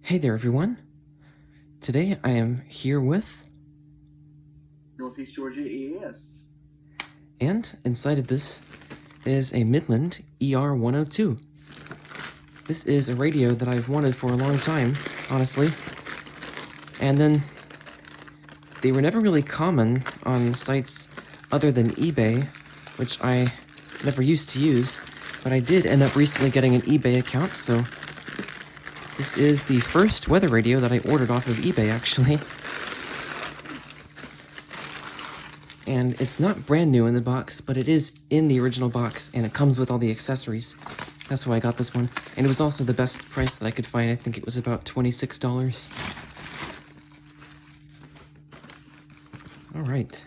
Hey there, everyone. Today I am here with... North East Georgia EAS. And inside of this is a Midland ER102. This is a radio that I've wanted for a long time, honestly. And then they were never really common on sites other than eBay, which I never used to use, but I did end up recently getting an eBay account, so this is the first weather radio that I ordered off of eBay, actually. And it's not brand new in the box, but it is in the original box, and it comes with all the accessories. That's why I got this one. And it was also the best price that I could find. I think it was about $26. Alright.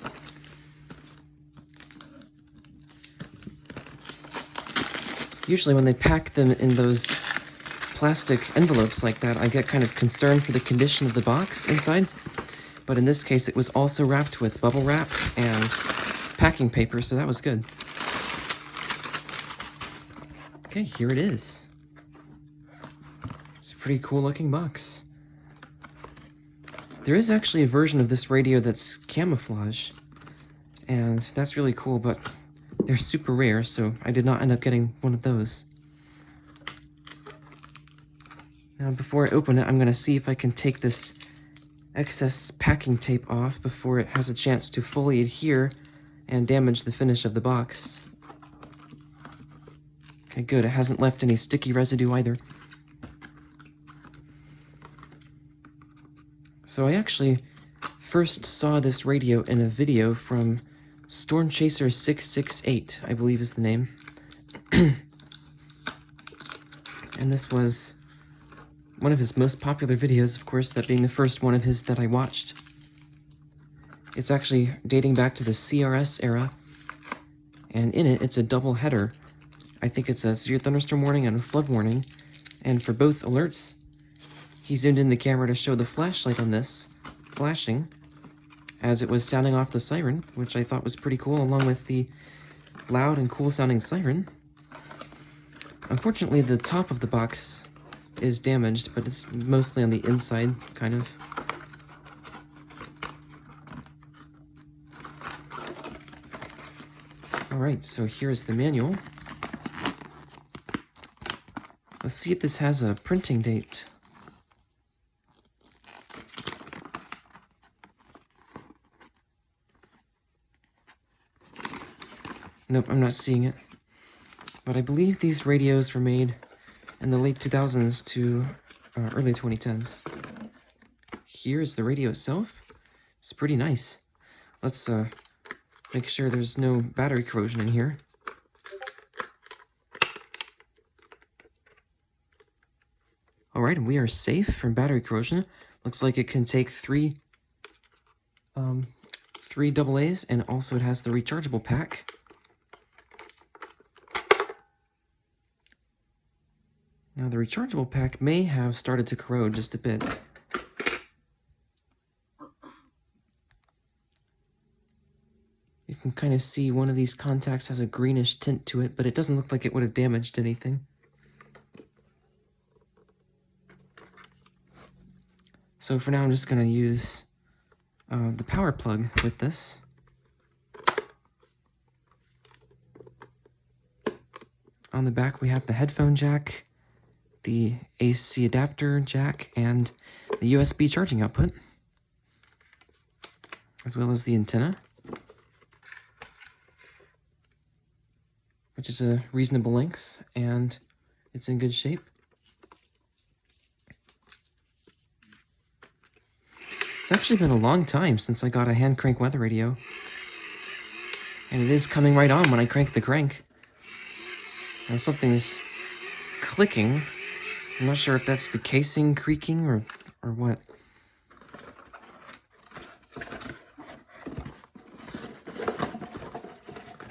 Usually when they pack them in those plastic envelopes like that, I get kind of concerned for the condition of the box inside. But in this case, it was also wrapped with bubble wrap and packing paper, so that was good. Okay, here it is. It's a pretty cool looking box. There is actually a version of this radio that's camouflage, and that's really cool, but they're super rare, so I did not end up getting one of those. Now, before I open it, I'm going to see if I can take this excess packing tape off before it has a chance to fully adhere and damage the finish of the box. Okay, good. It hasn't left any sticky residue either. So I actually first saw this radio in a video from Storm Chaser 668, I believe is the name. And this was one of his most popular videos, of course, that being the first one of his that I watched. It's actually dating back to the CRS era, and in it, it's a double header. I think it's a severe thunderstorm warning and a flood warning, and for both alerts, he zoomed in the camera to show the flashlight on this flashing as it was sounding off the siren, which I thought was pretty cool, along with the loud and cool sounding siren. Unfortunately, the top of the box is damaged, but it's mostly on the inside, kind of. Alright, so here's the manual. Let's see if this has a printing date. Nope, I'm not seeing it. But I believe these radios were made in the late 2000s to early 2010s. Here is the radio itself. It's pretty nice. Let's make sure there's no battery corrosion in here. Alright, and we are safe from battery corrosion. Looks like it can take three AA's, and also it has the rechargeable pack. Now, the rechargeable pack may have started to corrode just a bit. You can kind of see one of these contacts has a greenish tint to it, but it doesn't look like it would have damaged anything. So for now, I'm just going to use the power plug with this. On the back, we have the headphone jack, the AC adapter jack, and the USB charging output, as well as the antenna, which is a reasonable length, and it's in good shape. It's actually been a long time since I got a hand crank weather radio, and it is coming right on when I crank the crank. Now something's clicking. I'm not sure if that's the casing creaking or what.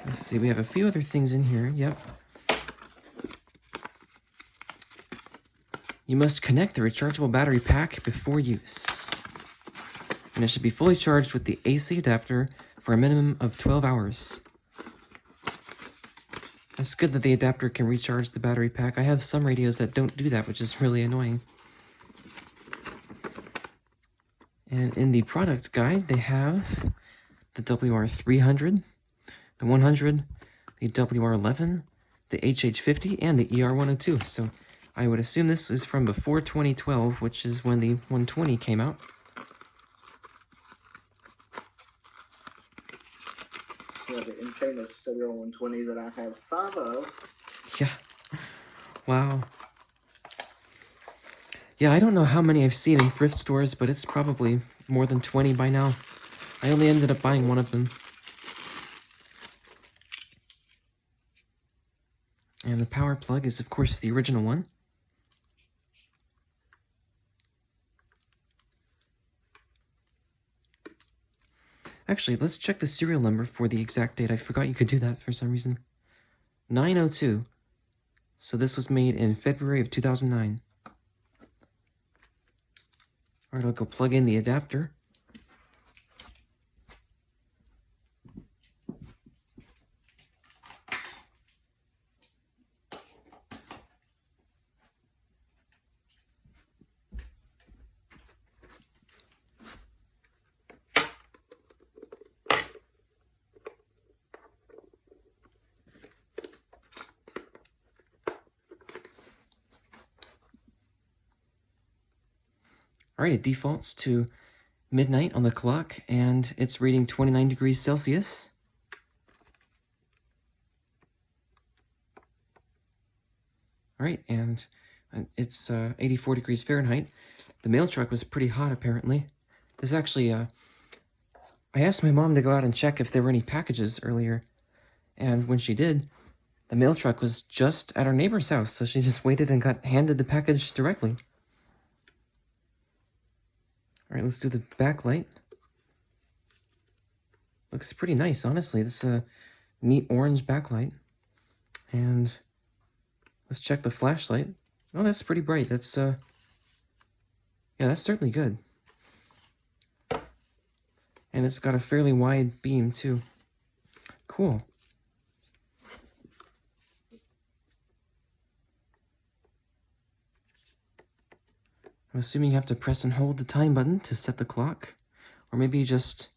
Let's see, we have a few other things in here. Yep. You must connect the rechargeable battery pack before use. And it should be fully charged with the AC adapter for a minimum of 12 hours. It's good that the adapter can recharge the battery pack. I have some radios that don't do that, which is really annoying. And in the product guide, they have the WR300, the 100, the WR11, the HH50, and the ER102. So I would assume this is from before 2012, which is when the 120 came out. Yeah, the infamous WR120 that I have 5 of. Yeah. Wow. Yeah, I don't know how many I've seen in thrift stores, but it's probably more than 20 by now. I only ended up buying one of them. And the power plug is, of course, the original one. Actually, let's check the serial number for the exact date. I forgot you could do that for some reason. 902. So this was made in February of 2009. Alright, I'll go plug in the adapter. Alright, it defaults to midnight on the clock, and it's reading 29 degrees Celsius. Alright, and it's 84 degrees Fahrenheit. The mail truck was pretty hot, apparently. This actually, I asked my mom to go out and check if there were any packages earlier, and when she did, the mail truck was just at our neighbor's house, so she just waited and got handed the package directly. Alright, let's do the backlight. Looks pretty nice, honestly. This is a neat orange backlight. And let's check the flashlight. Oh, that's pretty bright. That's, yeah, that's certainly good. And it's got a fairly wide beam, too. Cool. I'm assuming you have to press and hold the time button to set the clock. Or maybe you just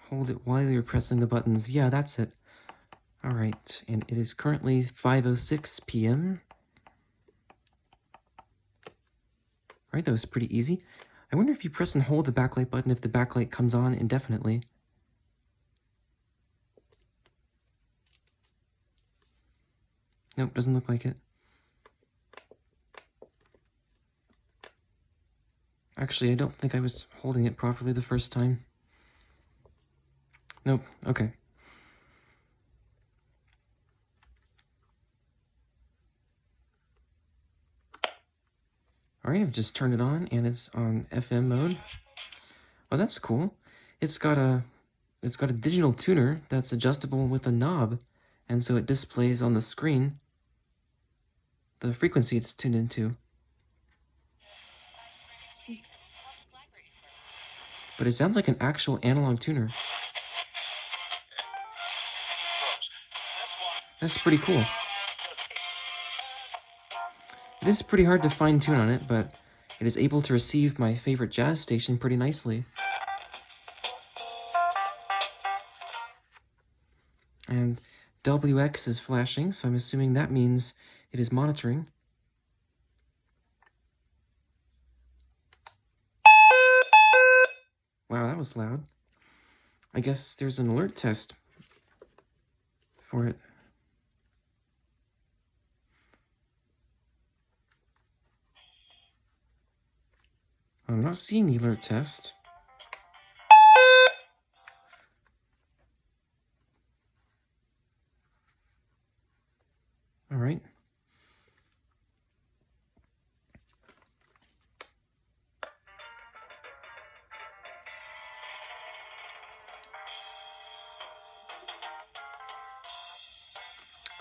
hold it while you're pressing the buttons. Yeah, that's it. Alright, and it is currently 5:06 p.m. Alright, that was pretty easy. I wonder if you press and hold the backlight button if the backlight comes on indefinitely. Nope, doesn't look like it. Actually, I don't think I was holding it properly the first time. Nope, okay. Alright, I've just turned it on and it's on FM mode. Oh, that's cool. It's got a digital tuner that's adjustable with a knob, and so it displays on the screen the frequency it's tuned into. But it sounds like an actual analog tuner. That's pretty cool. It is pretty hard to fine-tune on it, but it is able to receive my favorite jazz station pretty nicely. And WX is flashing, so I'm assuming that means it is monitoring. Wow, that was loud. I guess there's an alert test for it. I'm not seeing the alert test. All right.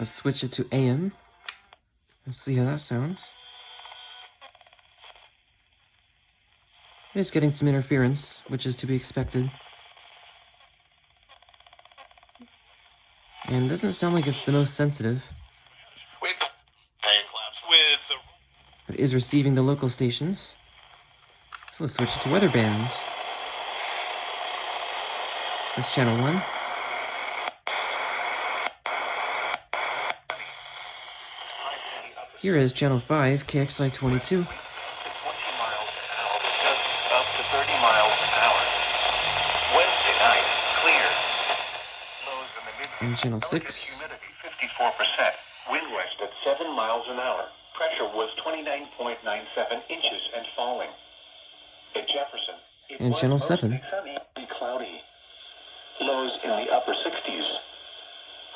Let's switch it to AM. Let's see how that sounds. It is getting some interference, which is to be expected. And it doesn't sound like it's the most sensitive. But it is receiving the local stations. So let's switch it to weather band. That's channel 1. Here is channel 5, KXI 22. 20 miles an hour, just up to 30 miles an hour. Wednesday night, clear. Lows in the mid. And channel Relative 6. humidity 54%. Wind west at 7 miles an hour. Pressure was 29.97 inches and falling. At Jefferson, it And was channel mostly 7. sunny and cloudy. Lows in the upper 60s,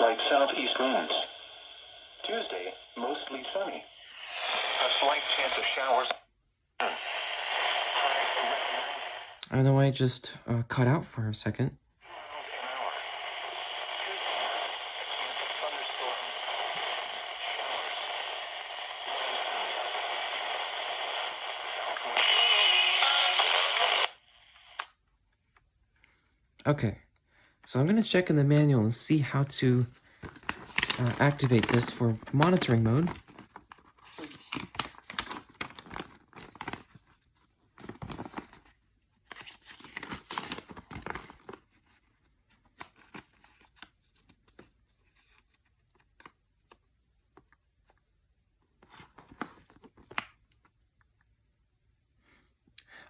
like southeast winds. Tuesday, mostly sunny. A slight chance of showers. I don't know why it just cut out for a second. Okay, so I'm going to check in the manual and see how to activate this for monitoring mode.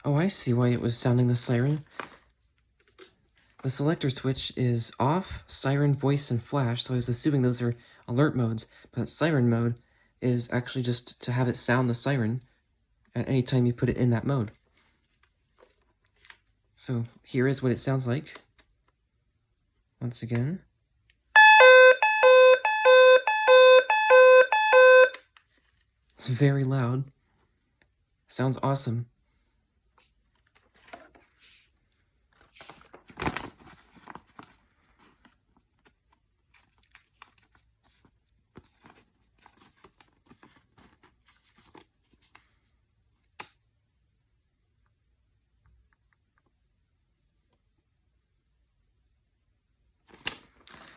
Oh, I see why it was sounding the siren. The selector switch is off, siren, voice, and flash, so I was assuming those are alert modes, but siren mode is actually just to have it sound the siren at any time you put it in that mode. So here is what it sounds like. Once again. It's very loud. Sounds awesome.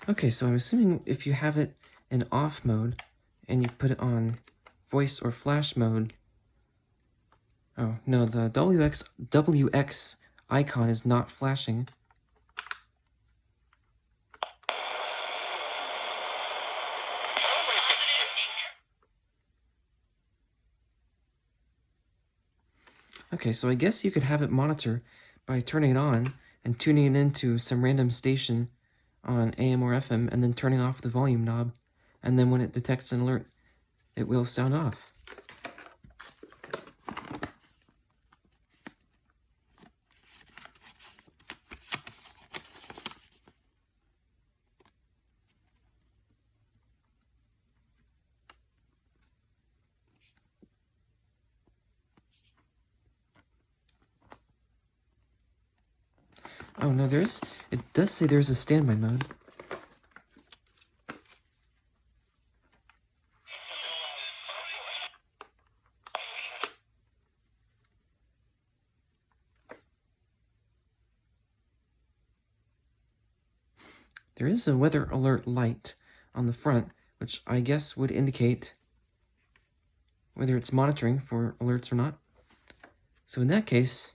Okay, so I'm assuming if you have it in off mode and you put it on voice or flash mode. Oh, no, the WX icon is not flashing. Okay, so I guess you could have it monitor by turning it on and tuning it into some random station on AM or FM and then turning off the volume knob, and then when it detects an alert, it will sound off. Oh no, it does say there's a standby mode. There is a weather alert light on the front, which I guess would indicate whether it's monitoring for alerts or not. So in that case,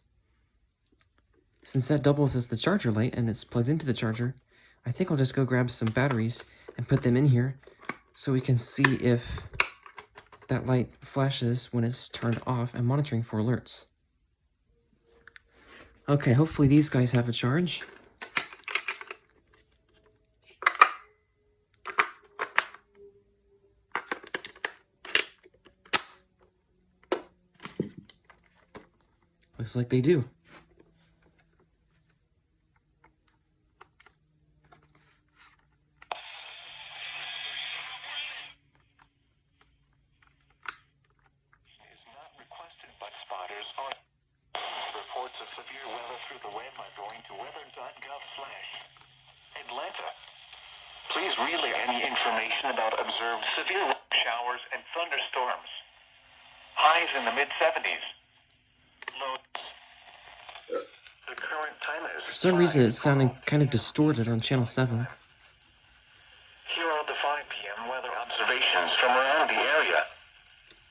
since that doubles as the charger light and it's plugged into the charger, I think I'll just go grab some batteries and put them in here so we can see if that light flashes when it's turned off and monitoring for alerts. Okay, hopefully these guys have a charge. Looks like they do. Reports of severe weather through the web by going to weather.gov/Atlanta. Please relay any information about observed severe showers and thunderstorms. Highs in the mid-70s. Lows. The current time is... For some reason, it's sounding kind of distorted on channel 7. Here are the 5 p.m. weather observations from around the area.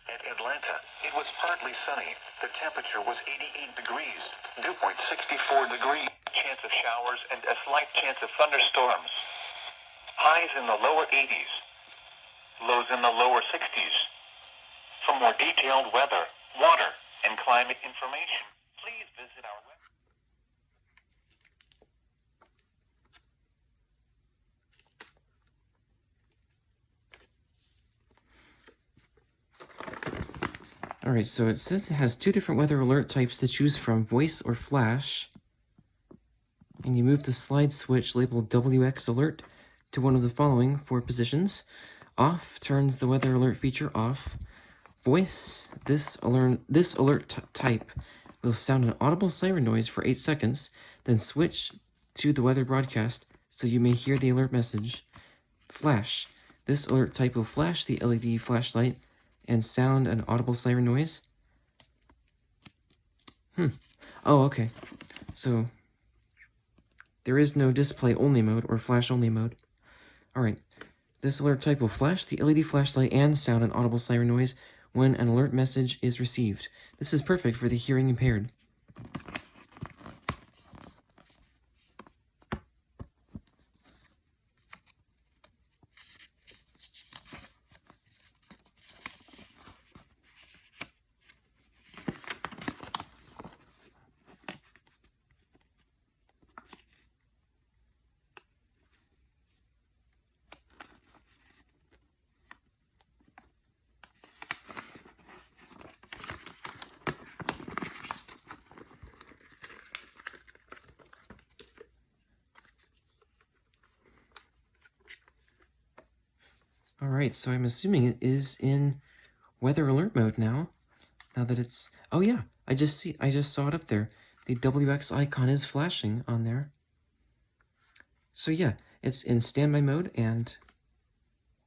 At Atlanta, It was partly sunny. The temperature was 88 degrees. Dew point 64 degrees. Chance of showers and a slight chance of thunderstorms. Highs in the lower 80s. Lows in the lower 60s. For more detailed weather, water, and climate information, please visit our website. Alright, so it says it has 2 different weather alert types to choose from, voice or flash. And you move the slide switch labeled WX alert to one of the following 4 positions. Off turns the weather alert feature off. Voice, this alert type will sound an audible siren noise for 8 seconds, then switch to the weather broadcast so you may hear the alert message. Flash, this alert type will flash the LED flashlight and sound an audible siren noise. Oh, okay. So, there is no display only mode or flash only mode. Alright. This alert type will flash the LED flashlight and sound an audible siren noise when an alert message is received. This is perfect for the hearing impaired. Alright, so I'm assuming it is in weather alert mode now. Now that it's... Oh yeah, I just saw it up there. The WX icon is flashing on there. So yeah, it's in standby mode and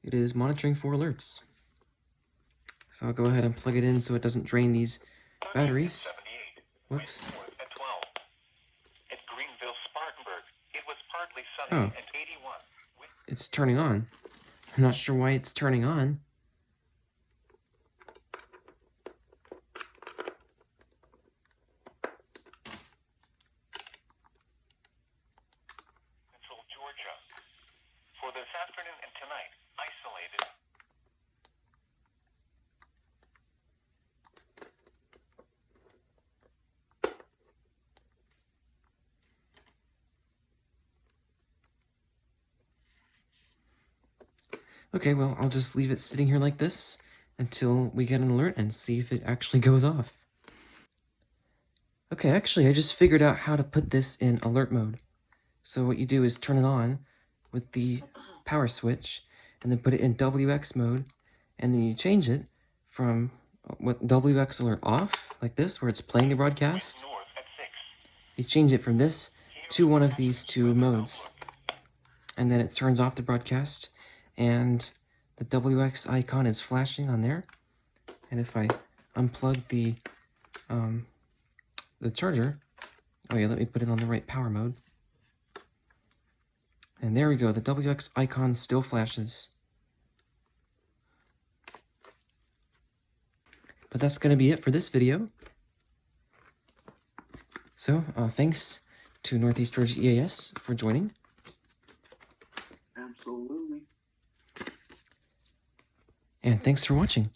it is monitoring for alerts. So I'll go ahead and plug it in so it doesn't drain these batteries. Whoops. At Greenville, Spartanburg, it was partly sunny Oh. and 81. It's turning on. I'm not sure why it's turning on. Central Georgia. For this afternoon and tonight, isolated. Okay, well, I'll just leave it sitting here like this until we get an alert and see if it actually goes off. Okay, actually, I just figured out how to put this in alert mode. So what you do is turn it on with the power switch, and then put it in WX mode, and then you change it from what WX alert off, like this, where it's playing the broadcast. North at 6. You change it from this to one of these 2 modes, and then it turns off the broadcast, and the WX icon is flashing on there. And if I unplug the charger, oh yeah, let me put it on the right power mode. And there we go, the WX icon still flashes. But that's going to be it for this video. So, thanks to North East Georgia EAS for joining. Absolutely. And thanks for watching.